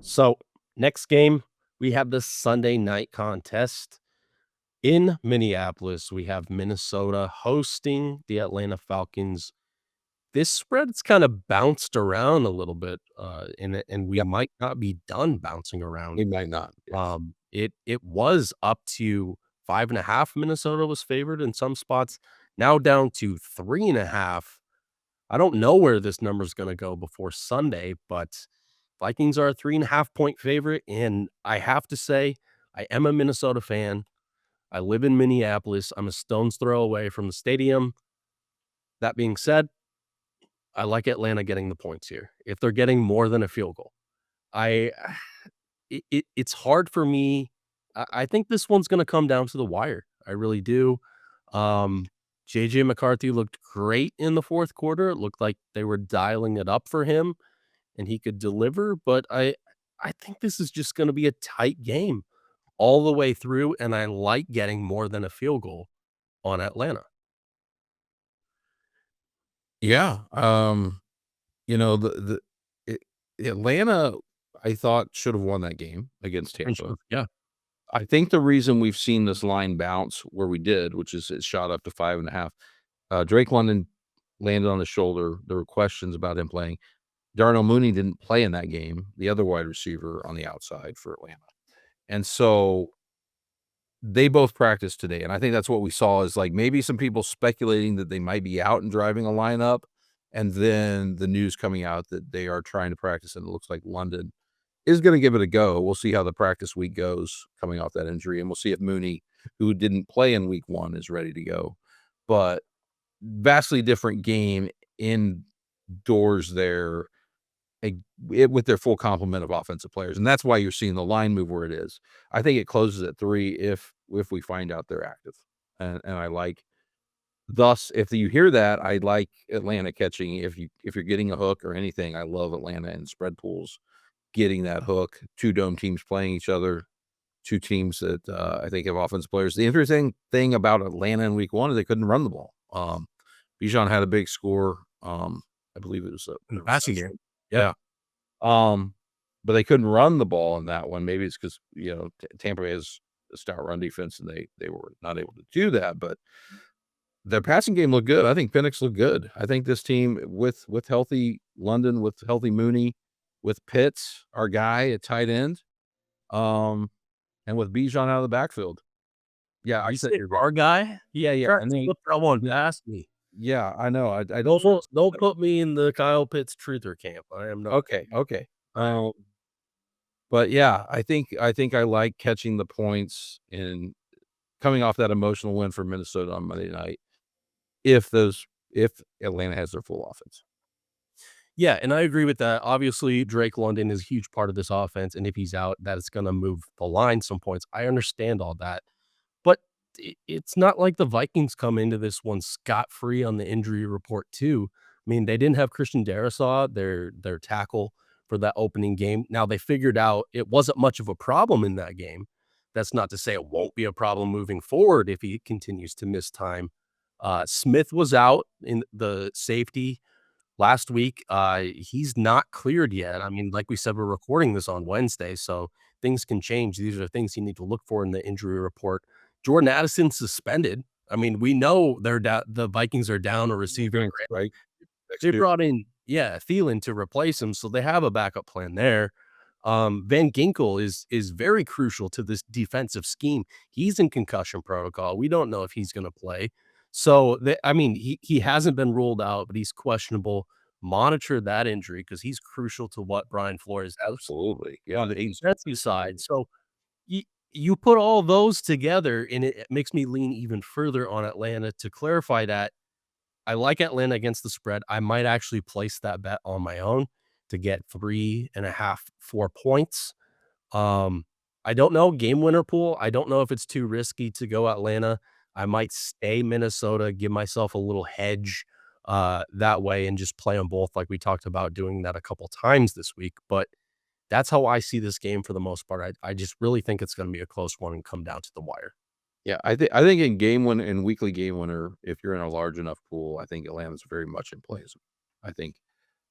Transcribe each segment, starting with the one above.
So, next game, we have the Sunday night contest in Minneapolis. We have Minnesota hosting the Atlanta Falcons. This spread's kind of bounced around a little bit, and we Yeah, might not be done bouncing around. we might not, yes. It was up to 5.5. Minnesota was favored in some spots, now down to 3.5. I don't know where this number is gonna go before Sunday, but Vikings are a 3.5 point favorite, and I have to say, I am a Minnesota fan. I live in Minneapolis. I'm a stone's throw away from the stadium. That being said, I like Atlanta getting the points here. If they're getting more than a field goal, I it's hard for me. I think this one's gonna come down to the wire. I really do. Um, JJ McCarthy looked great in the 4th quarter. It looked like they were dialing it up for him and he could deliver, but I think this is just gonna be a tight game all the way through, and I like getting more than a field goal on Atlanta. Yeah, you know, Atlanta, I thought, should have won that game against And Tampa. sure, yeah, I think the reason we've seen this line bounce where we did, which is it shot up to 5.5, Drake London landed on the shoulder. There were questions about him playing. Darnell Mooney didn't play in that game, the other wide receiver on the outside for Atlanta. And so they both practiced today, and I think that's what we saw is, like, maybe some people speculating that they might be out and driving a lineup, and then the news coming out that they are trying to practice, and it looks like London is gonna give it a go. We'll see how the practice week goes coming off that injury, and we'll see if Mooney, who didn't play in week 1, is ready to go. But vastly different game indoors there, a with their full complement of offensive players, and that's why you're seeing the line move where it is. I think it closes at 3 if we find out they're active, and I like thus, if you hear that, I like Atlanta catching if you're getting a hook or anything, I love Atlanta and spread pools getting that hook, 2 dome teams playing each other, 2 teams that, I think have offensive players. The interesting thing about Atlanta in week 1 is they couldn't run the ball. Bijan had a big score, I believe it was a in the a passing game. reception. Yeah. Yeah. But they couldn't run the ball in that one. Maybe it's because Tampa has a stout run defense, and they were not able to do that, but their passing game looked good. I think Penix looked good. I think this team with healthy London, with healthy Mooney, with Pitts, our guy at tight end, um, and with Bijan out of the backfield. Yeah, I You set say your guy. our guy? Yeah, yeah, Try and then flip someone to ask me. yeah, I know. I don't Don't put me in the Kyle Pitts truther camp. I am not. okay, okay. But yeah, I think I like catching the points and coming off that emotional win for Minnesota on Monday night, if Atlanta has their full offense. Yeah, and I agree with that. Obviously, Drake London is a huge part of this offense, and if he's out, that is gonna move the line some points. I understand all that, but it's not like the Vikings come into this one scot-free on the injury report too. I mean, they didn't have Christian Darrisaw, their tackle, for that opening game. Now they figured out it wasn't much of a problem in that game. That's not to say it won't be a problem moving forward if he continues to miss time. Smith was out in the safety last week. He's not cleared yet. I mean, like we said, we're recording this on Wednesday, so things can change. These are things you need to look for in the injury report. Jordan Addison suspended. I mean, we know the Vikings are down a receiver. Thanks, right? They Next year. brought in, yeah, Thielen to replace him, so they have a backup plan there. Van Ginkel is very crucial to this defensive scheme. He's in concussion protocol. We don't know if he's gonna play. So, I mean, he hasn't been ruled out, but he's questionable. Monitor that injury because he's crucial to what Brian Flores does Absolutely. on Yeah, the he's defensive side. So, you you put all those together, and it makes me lean even further on Atlanta. To clarify that, I like Atlanta against the spread. I might actually place that bet on my own to get 3.5, 4 points. Um, I don't know, game winner pool, I don't know if it's too risky to go Atlanta. I might stay Minnesota, give myself a little hedge, that way and just play them both like we talked about doing that a couple times this week, but that's how I see this game for the most part. I just really think it's gonna be a close one and come down to the wire. yeah, I think in weekly game winner, if you're in a large enough pool, I think Atlanta's very much in place. I think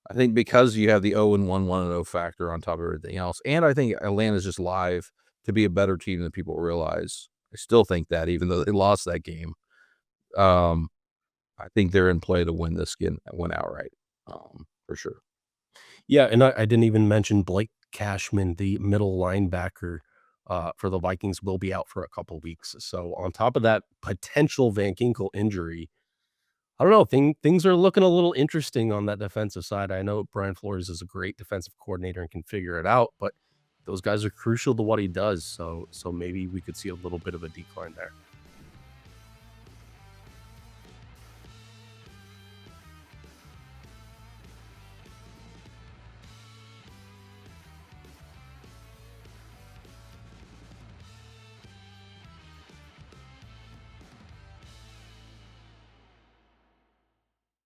I think because you have the 0-1, 1-0 factor on top of everything else, and I think Atlanta's just live to be a better team than people realize. I still think that even though they lost that game, um, I think they're in play to win this game, win outright, for sure. Yeah, and I didn't even mention Blake Cashman, the middle linebacker, for the Vikings will be out for a couple weeks. So on top of that potential Van Ginkel injury, I don't know, things are looking a little interesting on that defensive side. I know Brian Flores is a great defensive coordinator and can figure it out, but those guys are crucial to what he does. So maybe we could see a little bit of a decline there.